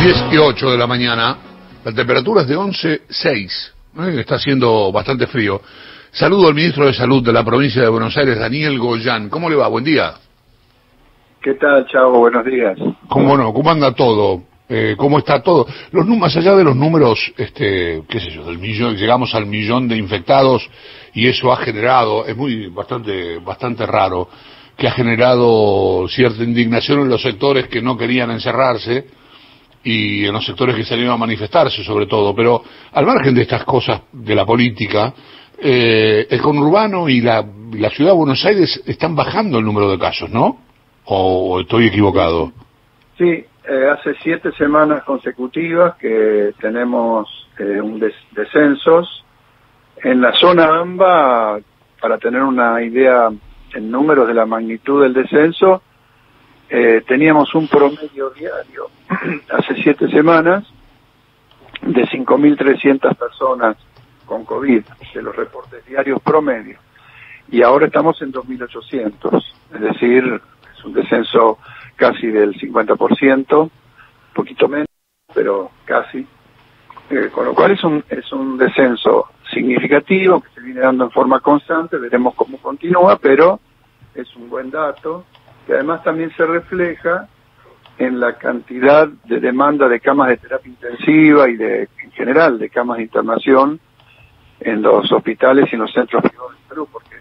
10:08 de la mañana, la temperatura es de 11,6, está haciendo bastante frío. Saludo al ministro de Salud de la provincia de Buenos Aires, Daniel Goyan. ¿Cómo le va? Buen día. ¿Qué tal, Chavo? Buenos días. ¿Cómo no? ¿Cómo anda todo? ¿Cómo está todo? Más allá de los números, qué sé yo, del millón, llegamos al millón de infectados y eso ha generado, es bastante raro, que ha generado cierta indignación en los sectores que no querían encerrarse y en los sectores que salieron a manifestarse sobre todo, pero al margen de estas cosas de la política, el conurbano y la ciudad de Buenos Aires están bajando el número de casos, ¿no? ¿O estoy equivocado? Sí, hace 7 semanas consecutivas que tenemos descensos. En la zona AMBA, para tener una idea en números de la magnitud del descenso, teníamos un promedio diario hace 7 semanas de 5.300 personas con COVID, de los reportes diarios promedio. Y ahora estamos en 2.800, es decir, es un descenso casi del 50%, un poquito menos, pero casi. Con lo cual es un descenso significativo que se viene dando en forma constante, veremos cómo continúa, pero es un buen dato, que además también se refleja en la cantidad de demanda de camas de terapia intensiva y en general de camas de internación en los hospitales y en los centros privados de salud, porque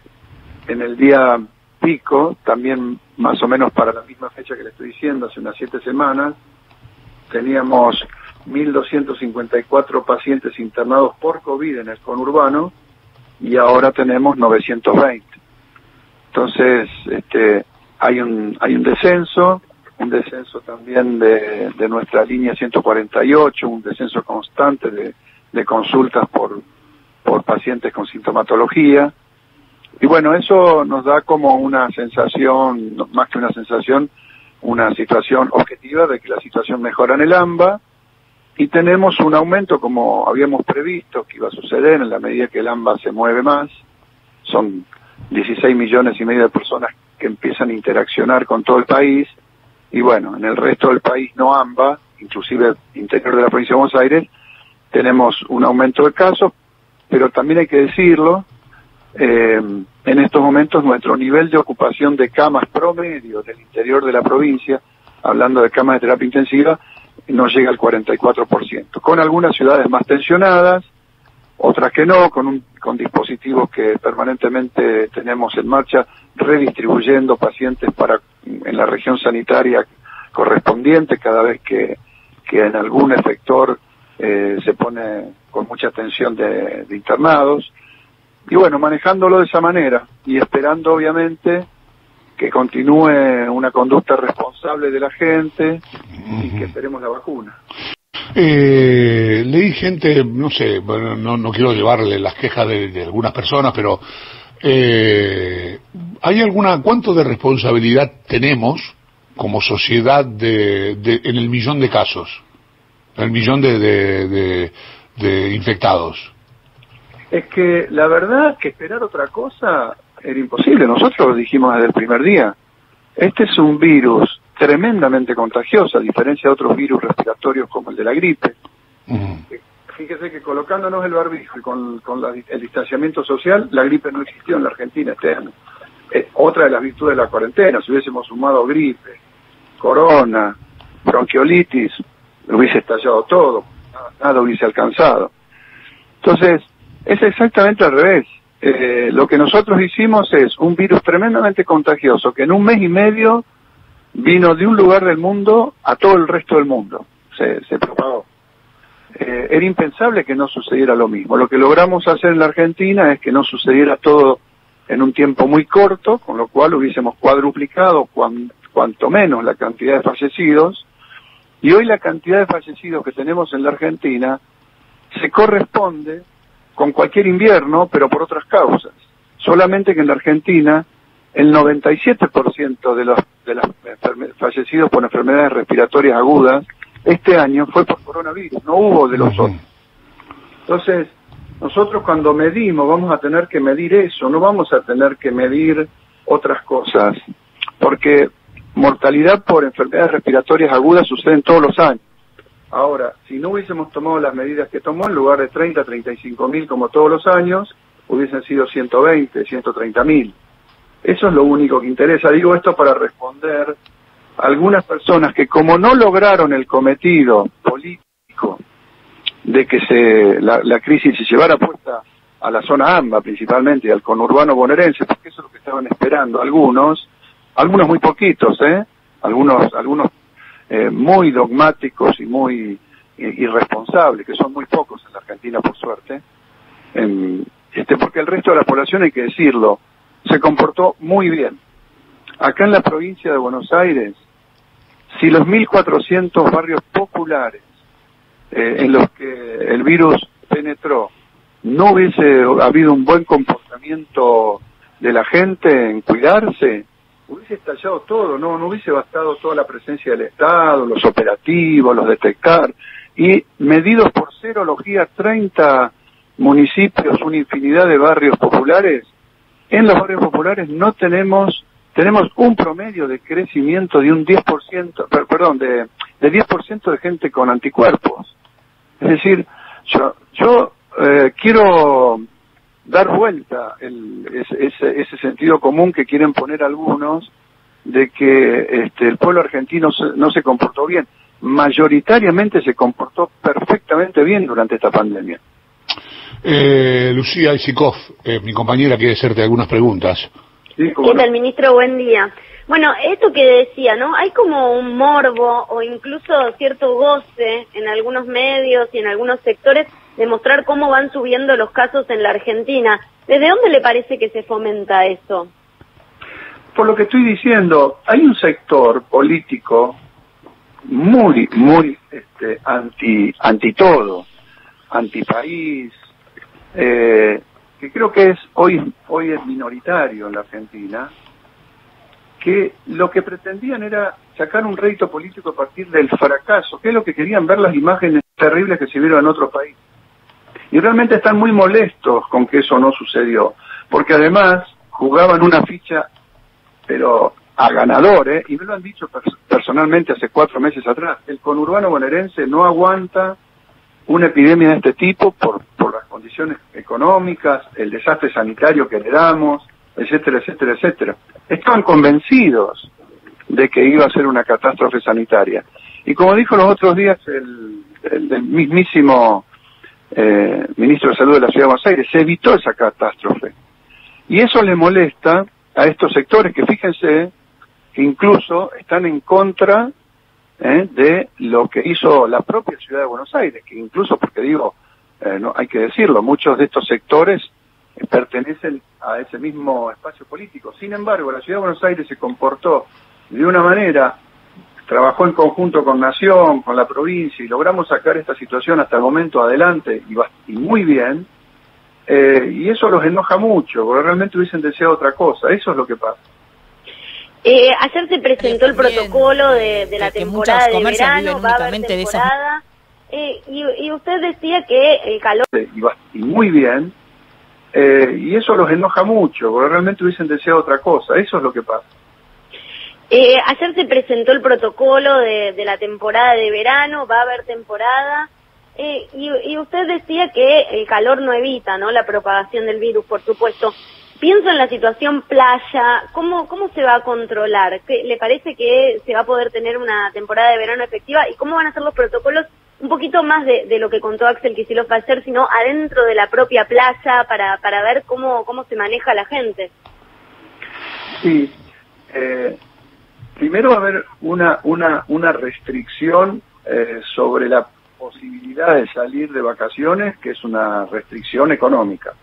en el día pico, también más o menos para la misma fecha que le estoy diciendo, hace unas 7 semanas, teníamos 1.254 pacientes internados por COVID en el conurbano y ahora tenemos 920. Entonces, hay un descenso también de nuestra línea 148, un descenso constante de consultas por pacientes con sintomatología. Y bueno, eso nos da como una sensación, más que una sensación, una situación objetiva de que la situación mejora en el AMBA, y tenemos un aumento como habíamos previsto que iba a suceder en la medida que el AMBA se mueve más. Son 16,5 millones de personas que empiezan a interaccionar con todo el país, y bueno, en el resto del país no AMBA, inclusive interior de la provincia de Buenos Aires, tenemos un aumento de casos, pero también hay que decirlo, en estos momentos nuestro nivel de ocupación de camas promedio del interior de la provincia, hablando de camas de terapia intensiva, no llega al 44%, con algunas ciudades más tensionadas, otras que no, con dispositivos que permanentemente tenemos en marcha, redistribuyendo pacientes en la región sanitaria correspondiente cada vez que en algún efector se pone con mucha tensión de internados. Y bueno, manejándolo de esa manera y esperando obviamente que continúe una conducta responsable de la gente y que esperemos la vacuna. Leí gente, no sé, bueno, no quiero llevarle las quejas de algunas personas, pero ¿hay cuánto de responsabilidad tenemos como sociedad en el millón de casos, en el millón de infectados? Es que la verdad que esperar otra cosa era imposible. Nosotros lo dijimos desde el primer día. Este es un virus tremendamente contagioso, a diferencia de otros virus respiratorios como el de la gripe. Fíjese que colocándonos el barbijo y con el distanciamiento social, la gripe no existió en la Argentina este año. Otra de las virtudes de la cuarentena, si hubiésemos sumado gripe, corona, bronquiolitis, hubiese estallado todo, nada hubiese alcanzado. Entonces, es exactamente al revés. Lo que nosotros hicimos es un virus tremendamente contagioso que en 1 mes y medio vino de un lugar del mundo a todo el resto del mundo, se propagó. Era impensable que no sucediera lo mismo. Lo que logramos hacer en la Argentina es que no sucediera todo en un tiempo muy corto, con lo cual hubiésemos cuadruplicado cuanto menos la cantidad de fallecidos, y hoy la cantidad de fallecidos que tenemos en la Argentina se corresponde con cualquier invierno, pero por otras causas. Solamente que en la Argentina el 97% de los fallecidos por enfermedades respiratorias agudas este año fue por coronavirus, no hubo de los otros. Entonces, nosotros cuando medimos vamos a tener que medir eso, no vamos a tener que medir otras cosas, porque mortalidad por enfermedades respiratorias agudas suceden todos los años. Ahora, si no hubiésemos tomado las medidas que tomó, en lugar de 30, 35.000 como todos los años, hubiesen sido 120, 130.000. Eso es lo único que interesa. Digo esto para responder a algunas personas que, como no lograron el cometido político de que la crisis se llevara puesta a la zona AMBA principalmente y al conurbano bonaerense, porque eso es lo que estaban esperando algunos muy poquitos, algunos muy dogmáticos y muy irresponsables, que son muy pocos en la Argentina, por suerte, porque el resto de la población, hay que decirlo, se comportó muy bien. Acá en la provincia de Buenos Aires, si los 1.400 barrios populares en los que el virus penetró, no hubiese habido un buen comportamiento de la gente en cuidarse, hubiese estallado todo, no hubiese bastado toda la presencia del Estado, los operativos, los detectar, y medidos por serología, 30 municipios, una infinidad de barrios populares. En los barrios populares no tenemos un promedio de crecimiento de un 10%, de 10% de gente con anticuerpos. Es decir, yo quiero dar vuelta ese sentido común que quieren poner algunos de que el pueblo argentino no se comportó bien. Mayoritariamente se comportó perfectamente bien durante esta pandemia. Lucía Isikoff, mi compañera, quiere hacerte algunas preguntas. Sí, ¿qué tal, ministro? Buen día. Bueno, esto que decía, ¿no? Hay como un morbo o incluso cierto goce en algunos medios y en algunos sectores de mostrar cómo van subiendo los casos en la Argentina. ¿Desde dónde le parece que se fomenta eso? Por lo que estoy diciendo, hay un sector político muy anti todo, antipaís, que creo que hoy es minoritario en la Argentina, que lo que pretendían era sacar un rédito político a partir del fracaso, que es lo que querían ver, las imágenes terribles que se vieron en otros países. Y realmente están muy molestos con que eso no sucedió, porque además jugaban una ficha, pero a ganador, y me lo han dicho personalmente hace 4 meses atrás. El conurbano bonaerense no aguanta una epidemia de este tipo por las condiciones económicas, el desastre sanitario que le damos, etcétera, etcétera, etcétera. Estaban convencidos de que iba a ser una catástrofe sanitaria. Y como dijo los otros días el mismísimo ministro de Salud de la Ciudad de Buenos Aires, se evitó esa catástrofe. Y eso le molesta a estos sectores que, fíjense, que incluso están en contra de lo que hizo la propia Ciudad de Buenos Aires, que incluso, porque digo, no hay que decirlo, muchos de estos sectores pertenecen a ese mismo espacio político. Sin embargo, la Ciudad de Buenos Aires se comportó de una manera, trabajó en conjunto con Nación, con la provincia, y logramos sacar esta situación hasta el momento adelante, y muy bien, y eso los enoja mucho, porque realmente hubiesen deseado otra cosa. Eso es lo que pasa. Ayer se presentó el protocolo de la temporada de verano, va a haber temporada, y usted decía que el calor... Y muy bien, y eso los enoja mucho, porque realmente hubiesen deseado otra cosa. Eso es lo que pasa. Ayer se presentó el protocolo de la temporada de verano, va a haber temporada, y usted decía que el calor no evita, ¿no?, la propagación del virus, por supuesto. Pienso en la situación playa, ¿cómo se va a controlar? ¿Le parece que se va a poder tener una temporada de verano efectiva? ¿Y cómo van a ser los protocolos? Un poquito más de lo que contó Axel Kicillof ayer, sino adentro de la propia playa, para ver cómo se maneja la gente. Sí, primero va a haber una restricción sobre la posibilidad de salir de vacaciones, que es una restricción económica,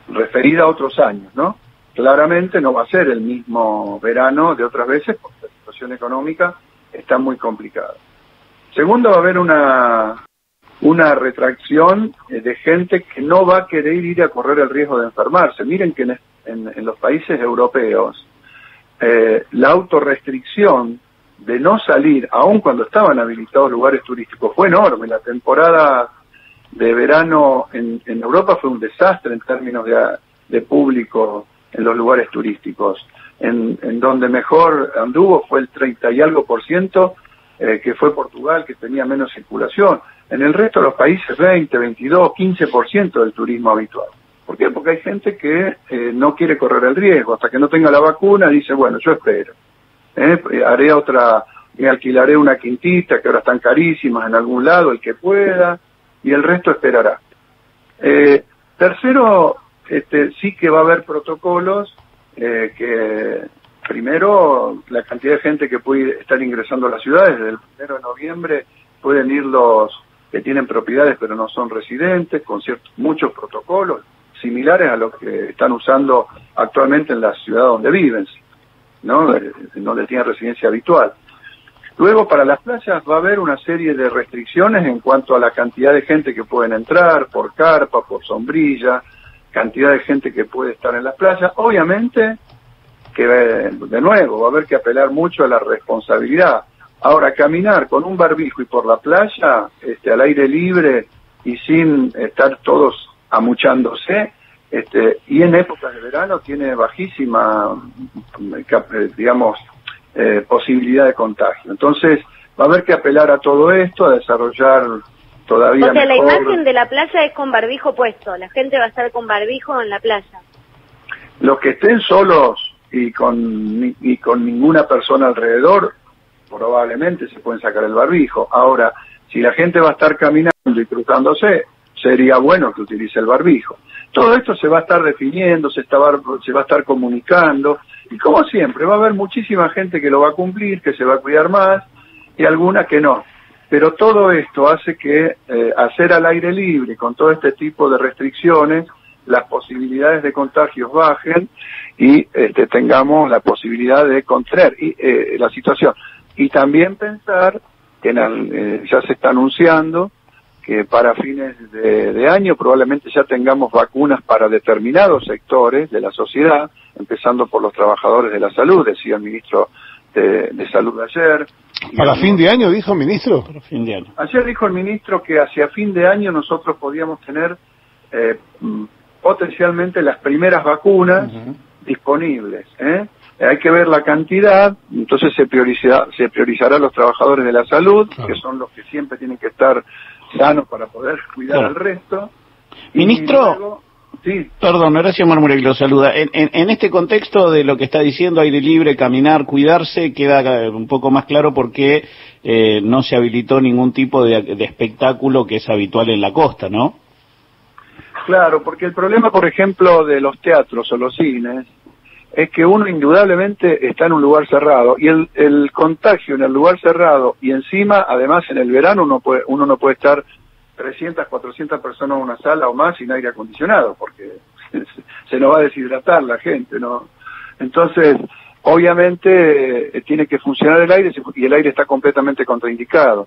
referida a otros años, ¿no? Claramente no va a ser el mismo verano de otras veces, porque la situación económica está muy complicada. Segundo, va a haber una retracción de gente que no va a querer ir a correr el riesgo de enfermarse. Miren que en los países europeos la autorrestricción de no salir, aun cuando estaban habilitados lugares turísticos, fue enorme. La temporada de verano en Europa fue un desastre en términos de público en los lugares turísticos. En donde mejor anduvo fue el 30 y algo %, que fue Portugal, que tenía menos circulación. En el resto de los países 20, 22, 15% del turismo habitual. ¿Por qué? Porque hay gente que no quiere correr el riesgo. Hasta que no tenga la vacuna, dice, bueno, yo espero. Me alquilaré una quintita, que ahora están carísimas en algún lado, el que pueda, y el resto esperará. Tercero, sí que va a haber protocolos que, primero, la cantidad de gente que puede estar ingresando a las ciudades, desde el 1 de noviembre pueden ir los que tienen propiedades pero no son residentes, con muchos protocolos similares a los que están usando actualmente en la ciudad donde viven, ¿no? Donde tienen residencia habitual. Luego, para las playas va a haber una serie de restricciones en cuanto a la cantidad de gente que pueden entrar, por carpa, por sombrilla, cantidad de gente que puede estar en las playas. Obviamente que, de nuevo, va a haber que apelar mucho a la responsabilidad. Ahora, caminar con un barbijo y por la playa, al aire libre y sin estar todos amuchándose, y en épocas de verano tiene bajísima, posibilidad de contagio. Entonces, va a haber que apelar a todo esto, a desarrollar todavía O sea, mejor. la imagen de la playa es con barbijo puesto, la gente va a estar con barbijo en la playa. Los que estén solos y con ninguna persona alrededor, probablemente se pueden sacar el barbijo. Ahora, si la gente va a estar caminando y cruzándose, sería bueno que utilice el barbijo. Todo esto se va a estar definiendo, se va a estar comunicando, y como siempre, va a haber muchísima gente que lo va a cumplir, que se va a cuidar más, y alguna que no. Pero todo esto hace que hacer al aire libre, con todo este tipo de restricciones, las posibilidades de contagios bajen y tengamos la posibilidad de contener la situación. Y también pensar que ya se está anunciando que para fines de año probablemente ya tengamos vacunas para determinados sectores de la sociedad, empezando por los trabajadores de la salud, decía el ministro de Salud ayer. ¿Para fin de año, dijo el ministro? Para fin de año. Ayer dijo el ministro que hacia fin de año nosotros podíamos tener potencialmente las primeras vacunas disponibles. Hay que ver la cantidad, entonces se priorizará a los trabajadores de la salud, que son los que siempre tienen que estar sanos para poder cuidar al resto. Ministro, luego, sí. Perdón, Horacio Marmurek lo saluda. En este contexto de lo que está diciendo, aire libre, caminar, cuidarse, queda un poco más claro por qué no se habilitó ningún tipo de espectáculo que es habitual en la costa, ¿no? Claro, porque el problema, por ejemplo, de los teatros o los cines, es que uno indudablemente está en un lugar cerrado, y el contagio en el lugar cerrado, y encima, además, en el verano uno no puede estar 300, 400 personas en una sala o más sin aire acondicionado, porque se nos va a deshidratar la gente, ¿no? Entonces, obviamente, tiene que funcionar el aire, y el aire está completamente contraindicado.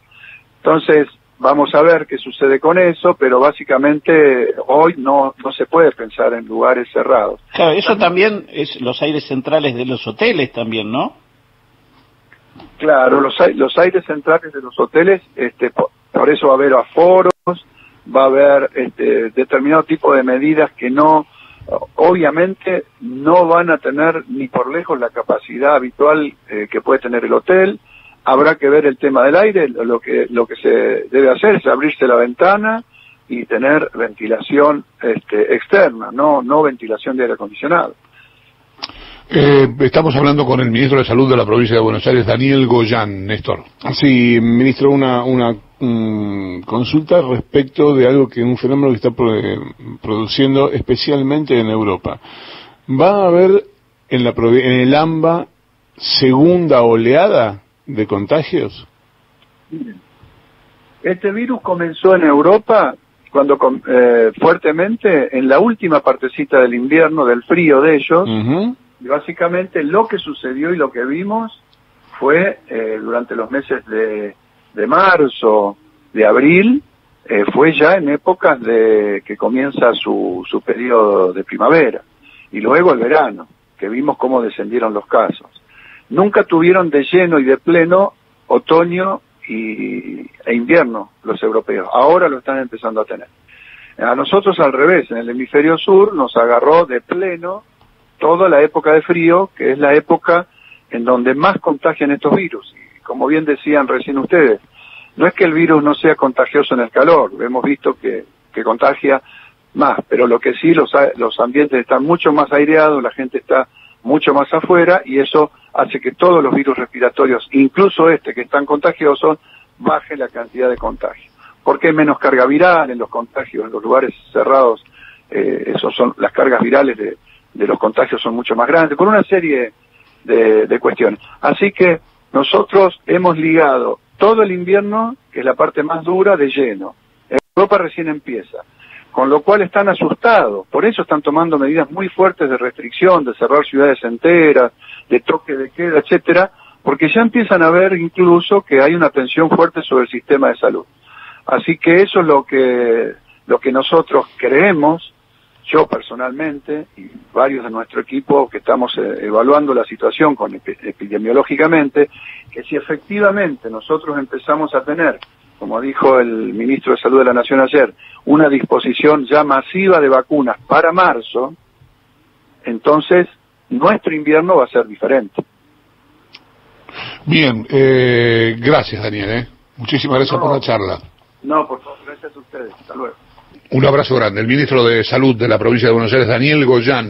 Entonces, vamos a ver qué sucede con eso, pero básicamente hoy no se puede pensar en lugares cerrados. Claro, eso también es los aires centrales de los hoteles también, ¿no? Claro, los aires centrales de los hoteles, por eso va a haber aforos, va a haber determinado tipo de medidas que obviamente no van a tener ni por lejos la capacidad habitual que puede tener el hotel. Habrá que ver el tema del aire. Lo que se debe hacer es abrirse la ventana y tener ventilación externa, no ventilación de aire acondicionado. Estamos hablando con el ministro de Salud de la provincia de Buenos Aires, Daniel Goyan. Néstor. Sí, ministro, una consulta respecto de un fenómeno que está produciendo especialmente en Europa. ¿Va a haber en el AMBA segunda oleada de contagios? Este virus comenzó en Europa cuando fuertemente en la última partecita del invierno, del frío de ellos, y básicamente lo que sucedió y lo que vimos fue durante los meses de marzo, de abril, fue ya en épocas que comienza su periodo de primavera, y luego el verano, que vimos cómo descendieron los casos. Nunca tuvieron de lleno y de pleno otoño e invierno los europeos. Ahora lo están empezando a tener. A nosotros al revés, en el hemisferio sur nos agarró de pleno toda la época de frío, que es la época en donde más contagian estos virus. Y como bien decían recién ustedes, no es que el virus no sea contagioso en el calor, hemos visto que contagia más, pero lo que sí, los ambientes están mucho más aireados, la gente está mucho más afuera, y eso hace que todos los virus respiratorios, incluso que es tan contagioso, baje la cantidad de contagio. Porque hay menos carga viral en los contagios, en los lugares cerrados, las cargas virales de los contagios son mucho más grandes, por una serie de cuestiones. Así que nosotros hemos ligado todo el invierno, que es la parte más dura, de lleno. Europa recién empieza, con lo cual están asustados, por eso están tomando medidas muy fuertes de restricción, de cerrar ciudades enteras, de toque de queda, etcétera, porque ya empiezan a ver incluso que hay una tensión fuerte sobre el sistema de salud. Así que eso es lo que nosotros creemos, yo personalmente y varios de nuestro equipo que estamos evaluando la situación epidemiológicamente, que si efectivamente nosotros empezamos a tener, como dijo el ministro de Salud de la Nación ayer, una disposición ya masiva de vacunas para marzo, entonces nuestro invierno va a ser diferente. Bien, gracias Daniel, muchísimas gracias por la charla. No, por favor, gracias a ustedes, hasta luego. Un abrazo grande. El ministro de Salud de la provincia de Buenos Aires, Daniel Goyan.